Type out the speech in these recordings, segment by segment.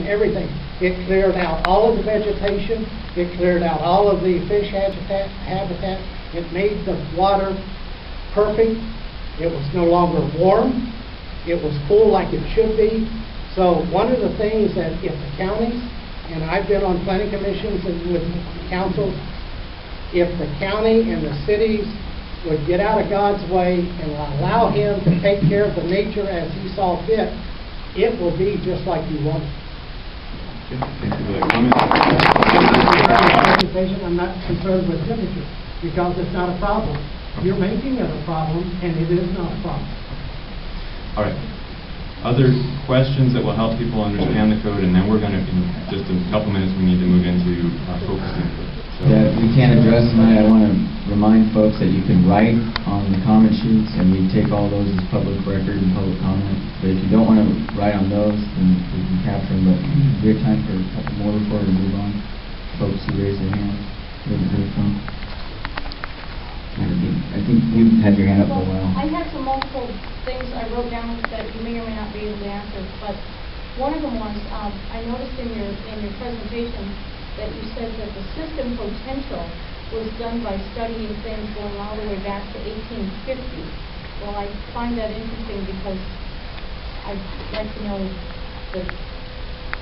and everything. It cleared out all of the vegetation. It cleared out all of the fish habitat. It made the water perfect. It was no longer warm. It was cool like it should be. So one of the things that if the counties, and I've been on planning commissions and with councils, if the county and the cities would get out of God's way and allow Him to take care of the nature as He saw fit, it will be just like you want it. Thank you for that comment. I'm not concerned with temperature because it's not a problem. You're making it a problem, and it is not a problem. All right. Other questions that will help people understand the code, and then we're going to, in just a couple minutes, we need to move into focused input. So, that we can't address tonight. I want to remind folks that you can write on the comment sheets, and we take all those as public record and public comment. But if you don't want to write on those, then we can capture them. But we have time for a couple more before we move on. Folks who raise their hand. I think you've had your hand up for a while. I had some multiple things I wrote down that you may or may not be able to answer, but one of them was, I noticed in your presentation that you said that the system potential was done by studying things going all the way back to 1850. Well, I find that interesting because I'd like to know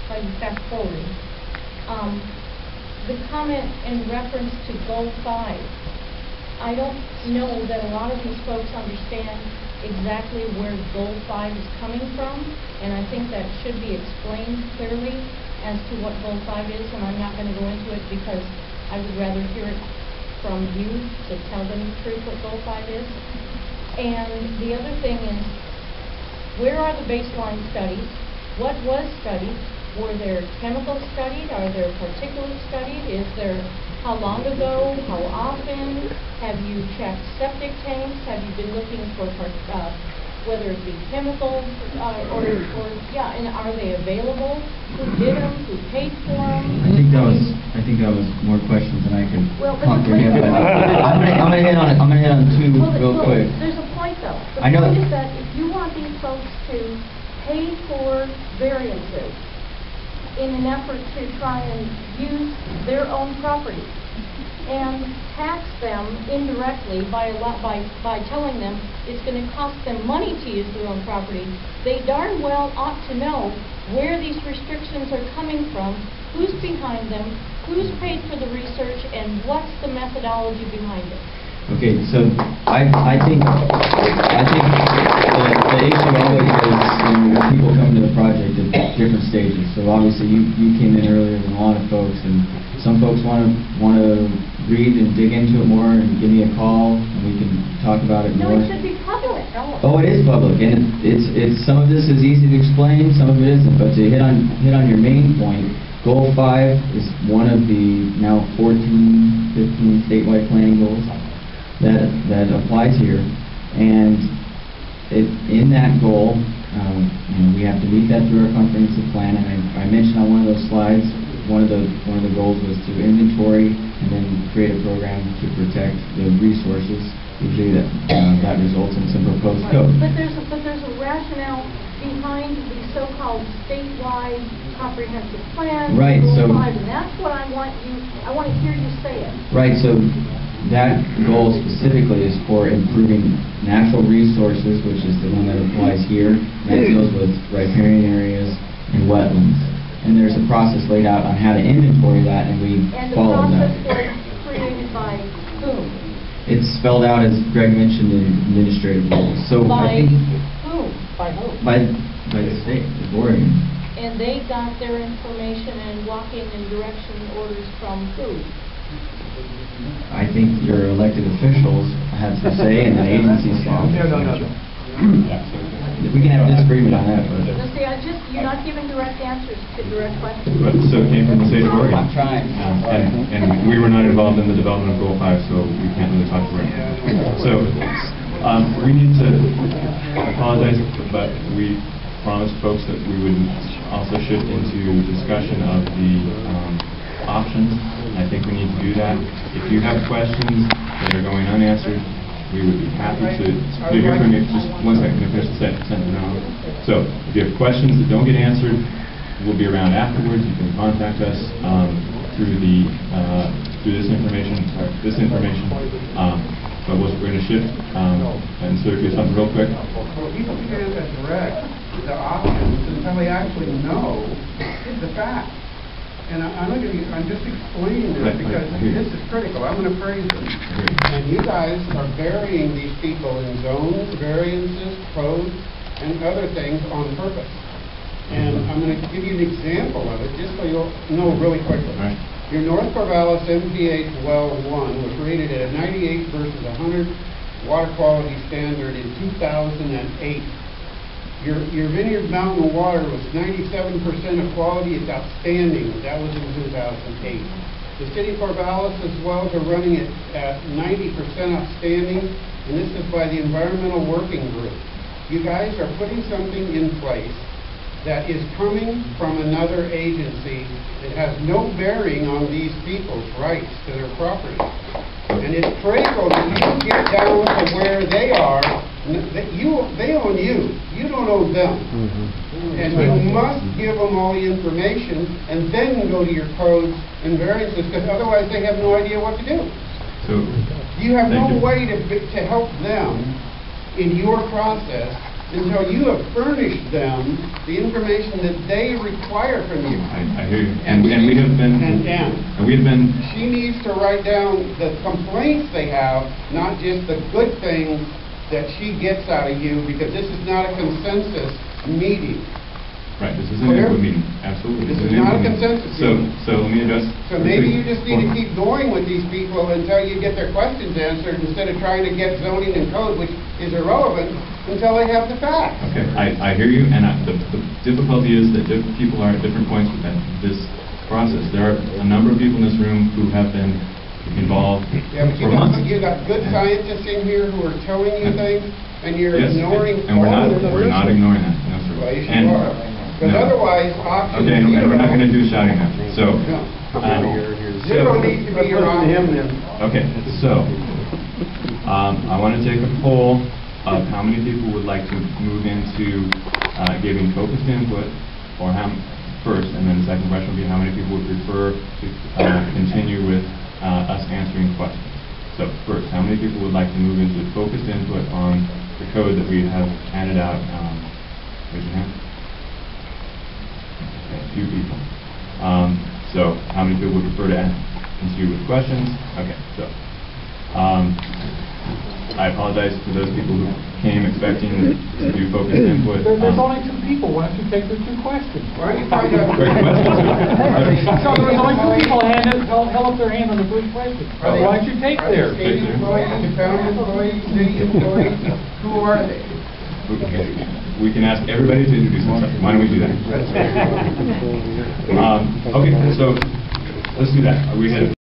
how you fast forward. The comment in reference to Goal 5. I don't know that a lot of these folks understand exactly where Goal 5 is coming from, and I think that should be explained clearly as to what Goal 5 is, and I'm not going to go into it because I would rather hear it from you to tell them the truth what Goal 5 is. And the other thing is, where are the baseline studies? What was studied? Were there chemicals studied? Are there particulates studied? Is there how long ago? How often? Have you checked septic tanks? Have you been looking for whether it be chemicals and are they available? Who did them? Who paid for them? I think that was more questions than I could comprehend. I'm gonna hit on two real quick. There's a point though. The I know. point is that if you want these folks to pay for variances in an effort to try and use their own property and tax them indirectly by telling them it's going to cost them money to use their own property, they darn well ought to know where these restrictions are coming from, who's behind them, who's paid for the research, and what's the methodology behind it. Okay, so I think the issue always is when people come to the project at different stages. So obviously you came in earlier than a lot of folks, and some folks want to read and dig into it more and give me a call and we can talk about it more. No, it should be public. Oh, it is public, and it's some of this is easy to explain, some of it isn't. But to hit on your main point, Goal 5 is one of the now 14, 15 statewide planning goals that applies here, and in that goal, we have to meet that through our comprehensive plan. And I mentioned on one of those slides, one of the goals was to inventory and then create a program to protect the resources. Usually that results in some proposed code. But there's a rationale behind the so-called statewide comprehensive plan. Right. Goal 5, and that's what I want to hear you say it. Right. So that goal specifically is for improving natural resources, which is the one that applies here. That deals with riparian areas and wetlands. And there's a process laid out on how to inventory that, and we follow that. And the process was created by whom? It's spelled out, as Greg mentioned, in administrative rules. So By I think whom? By whom? by the state, the Oregon. And they got their information and walking and direction orders from who? I think your elected officials have to say, and the agencies have. No. We can have a disagreement on that, but See, you're not giving direct answers to direct questions. But so it came from the state of Oregon. I'm trying. And we were not involved in the development of Goal 5, so we can't really talk about it. So we need to apologize, but we promised folks that we would also shift into discussion of the options. I think we need to do that. If you have questions that are going unanswered, we would be happy to hear from you. Just one second, to finish the sentence now. So if you have questions that don't get answered, we'll be around afterwards. You can contact us through this information. But we're going to shift and circulate something real quick. Well, people can't direct the options until they actually know the facts. And I'm just explaining this because this is critical. I'm going to praise them. And you guys are burying these people in zones, variances, codes, and other things on purpose. And I'm going to give you an example of it just so you'll know really quickly. Right. Your North Corvallis MPH Well 1 was rated at a 98 versus 100 water quality standard in 2008. Your Vineyard Mountain water was 97% of quality. It's outstanding. That was in 2008. The City of Corvallis' wells are running at 90% outstanding, and this is by the Environmental Working Group. You guys are putting something in place that is coming from another agency that has no bearing on these people's rights to their property. And it's critical that you get down to where they are. They own you. You don't own them. And you must give them all the information and then go to your codes and variances, because otherwise they have no idea what to do. So you have no way to help them in your process until you have furnished them the information that they require from you. I hear you. And we have been. She needs to write down the complaints they have, not just the good things that she gets out of you, because this is not a consensus meeting. Right, this is an input meeting. Absolutely. This is not a consensus meeting. So let me address. So maybe you just need to keep going with these people until you get their questions answered, instead of trying to get zoning and code, which is irrelevant, until they have the facts. Okay, I hear you, and the difficulty is that people are at different points with this process. There are a number of people in this room who have been involved for months. You got good scientists in here who are telling you things, and you're Yes, ignoring and we're all of the we're not ignoring that. No, sir. Well, yes, you are. Because otherwise, options... Okay, and we're not going to do shouting now. So, Zero needs to be your option. okay, so, I want to take a poll of how many people would like to move into giving focused input, or first, and then the second question would be how many people would prefer to continue with us answering questions. So, first, how many people would like to move into focused input on the code that we have handed out? Raise your hand. Okay, a few people. So, how many people would prefer to continue with questions? Okay, so, I apologize to those people who came expecting to do focused input. There's only two people. Why don't you take their two questions? Why don't you find out? Great question. So there's only two people held up their hand on the first question. Why don't you take theirs? State employees, town employees, city employees, who are they? We can ask everybody to introduce themselves. Why don't we do that? Okay, so let's do that. We had